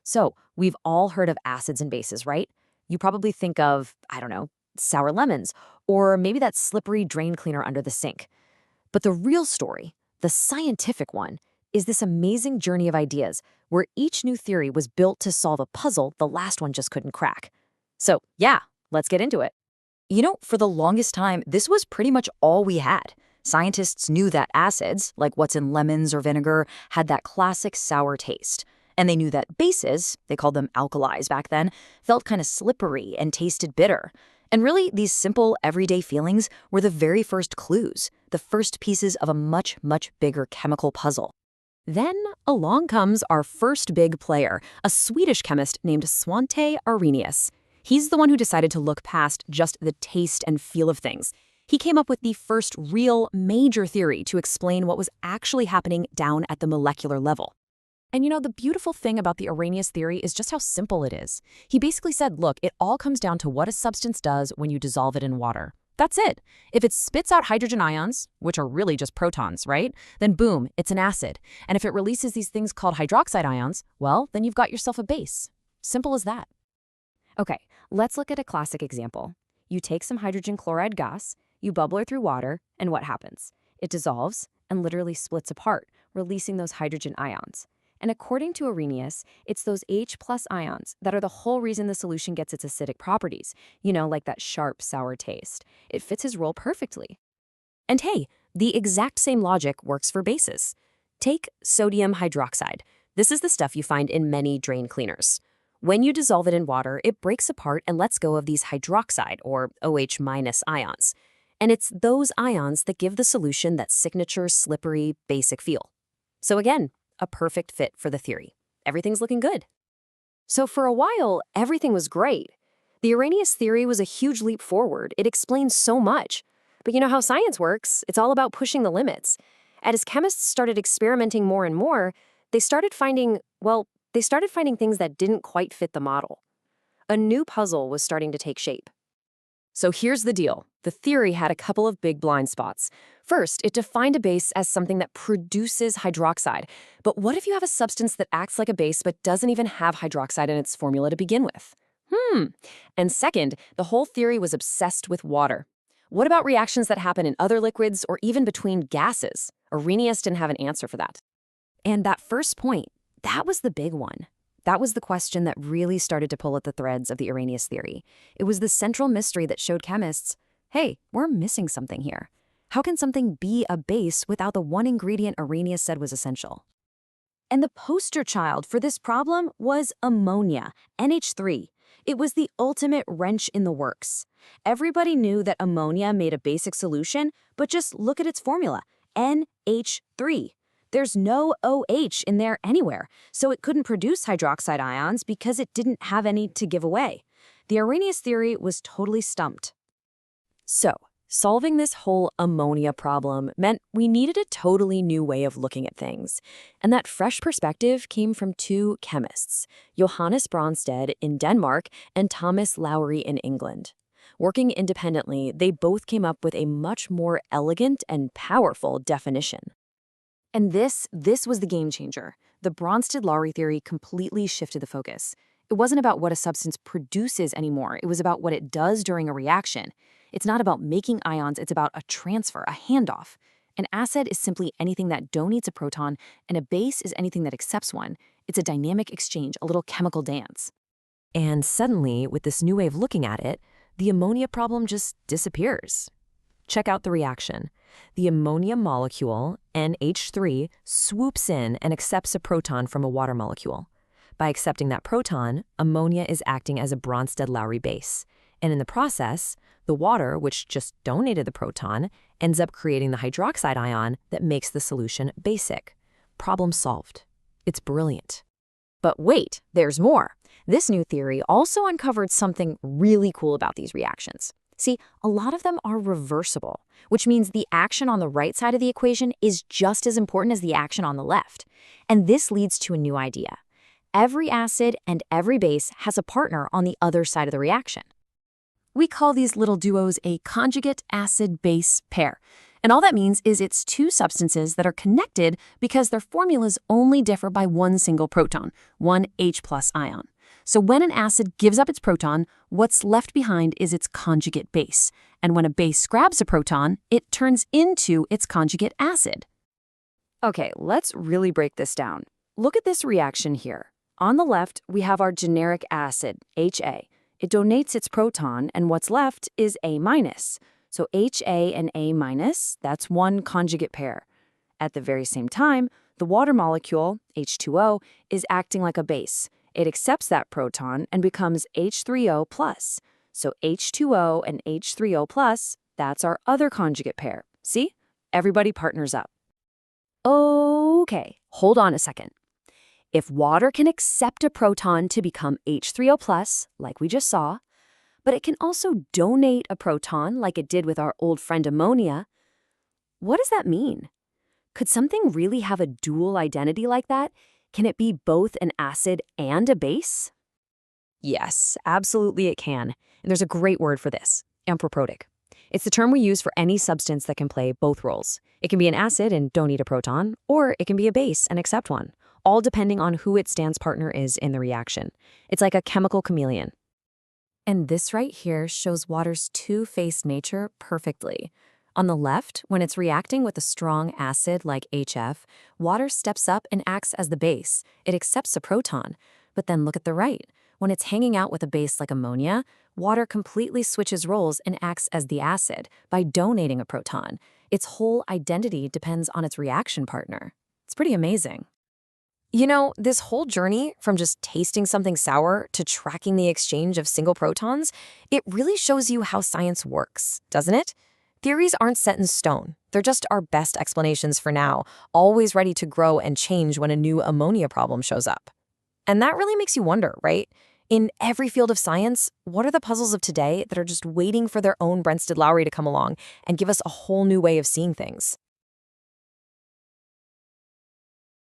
So, we've all heard of acids and bases, right? You probably think of, I don't know, sour lemons, or maybe that slippery drain cleaner under the sink. But the real story, the scientific one, is this amazing journey of ideas where each new theory was built to solve a puzzle the last one just couldn't crack. So, yeah, let's get into it. For the longest time, this was pretty much all we had. Scientists knew that acids, like what's in lemons or vinegar, had that classic sour taste. And they knew that bases, they called them alkalis back then, felt kind of slippery and tasted bitter. And really, these simple, everyday feelings were the very first clues, the first pieces of a much, much bigger chemical puzzle. Then along comes our first big player, a Swedish chemist named Svante Arrhenius. He's the one who decided to look past just the taste and feel of things. He came up with the first real major theory to explain what was actually happening down at the molecular level. And the beautiful thing about the Arrhenius theory is just how simple it is. He basically said, look, it all comes down to what a substance does when you dissolve it in water. That's it. If it spits out hydrogen ions, which are really just protons, right? Then boom, it's an acid. And if it releases these things called hydroxide ions, well, then you've got yourself a base. Simple as that. Okay, let's look at a classic example. You take some hydrogen chloride gas, you bubble it through water, and what happens? It dissolves and literally splits apart, releasing those hydrogen ions. And according to Arrhenius, it's those H+ ions that are the whole reason the solution gets its acidic properties, like that sharp, sour taste. It fits his role perfectly. And hey, the exact same logic works for bases. Take sodium hydroxide. This is the stuff you find in many drain cleaners. When you dissolve it in water, it breaks apart and lets go of these hydroxide, or OH- ions. And it's those ions that give the solution that signature, slippery, basic feel. So again, a perfect fit for the theory. Everything's looking good. So for a while, everything was great. The Arrhenius theory was a huge leap forward. It explains so much. But you know how science works. It's all about pushing the limits. As chemists started experimenting more and more, they started finding things that didn't quite fit the model. A new puzzle was starting to take shape. So here's the deal. The theory had a couple of big blind spots. First, it defined a base as something that produces hydroxide. But what if you have a substance that acts like a base but doesn't even have hydroxide in its formula to begin with? And second, the whole theory was obsessed with water. What about reactions that happen in other liquids or even between gases? Arrhenius didn't have an answer for that. And that first point, that was the big one. That was the question that really started to pull at the threads of the Arrhenius theory. It was the central mystery that showed chemists, hey, we're missing something here. How can something be a base without the one ingredient Arrhenius said was essential? And the poster child for this problem was ammonia, NH3. It was the ultimate wrench in the works. Everybody knew that ammonia made a basic solution, but just look at its formula, NH3. There's no OH in there anywhere, so it couldn't produce hydroxide ions because it didn't have any to give away. The Arrhenius theory was totally stumped. So, solving this whole ammonia problem meant we needed a totally new way of looking at things. And that fresh perspective came from two chemists, Johannes Bronsted in Denmark and Thomas Lowry in England. Working independently, they both came up with a much more elegant and powerful definition. And this was the game changer. The Bronsted-Lowry theory completely shifted the focus. It wasn't about what a substance produces anymore. It was about what it does during a reaction. It's not about making ions, it's about a transfer, a handoff. An acid is simply anything that donates a proton, and a base is anything that accepts one. It's a dynamic exchange, a little chemical dance. And suddenly, with this new way of looking at it, the ammonia problem just disappears. Check out the reaction. The ammonia molecule, NH3, swoops in and accepts a proton from a water molecule. By accepting that proton, ammonia is acting as a Bronsted-Lowry base. And in the process, the water, which just donated the proton, ends up creating the hydroxide ion that makes the solution basic. Problem solved. It's brilliant. But wait, there's more. This new theory also uncovered something really cool about these reactions. See, a lot of them are reversible, which means the action on the right side of the equation is just as important as the action on the left. And this leads to a new idea. Every acid and every base has a partner on the other side of the reaction. We call these little duos a conjugate acid-base pair. And all that means is it's two substances that are connected because their formulas only differ by one single proton, one H+ ion. So when an acid gives up its proton, what's left behind is its conjugate base. And when a base grabs a proton, it turns into its conjugate acid. Okay, let's really break this down. Look at this reaction here. On the left, we have our generic acid, HA. It donates its proton, and what's left is A-. So HA and A-, that's one conjugate pair. At the very same time, the water molecule, H2O, is acting like a base. It accepts that proton and becomes H3O+. So H2O and H3O+, that's our other conjugate pair. See? Everybody partners up. Okay, hold on a second. If water can accept a proton to become H3O+, like we just saw, but it can also donate a proton like it did with our old friend ammonia, what does that mean? Could something really have a dual identity like that? Can it be both an acid and a base? Yes, absolutely it can. And there's a great word for this, amphiprotic. It's the term we use for any substance that can play both roles. It can be an acid and donate a proton, or it can be a base and accept one, all depending on who its dance partner is in the reaction. It's like a chemical chameleon. And this right here shows water's two-faced nature perfectly. On the left, when it's reacting with a strong acid like HF, water steps up and acts as the base. It accepts a proton. But then look at the right. When it's hanging out with a base like ammonia, water completely switches roles and acts as the acid by donating a proton. Its whole identity depends on its reaction partner. It's pretty amazing. You know, this whole journey from just tasting something sour to tracking the exchange of single protons, it really shows you how science works, doesn't it? Theories aren't set in stone. They're just our best explanations for now, always ready to grow and change when a new ammonia problem shows up. And that really makes you wonder, right? In every field of science, what are the puzzles of today that are just waiting for their own Bronsted-Lowry to come along and give us a whole new way of seeing things?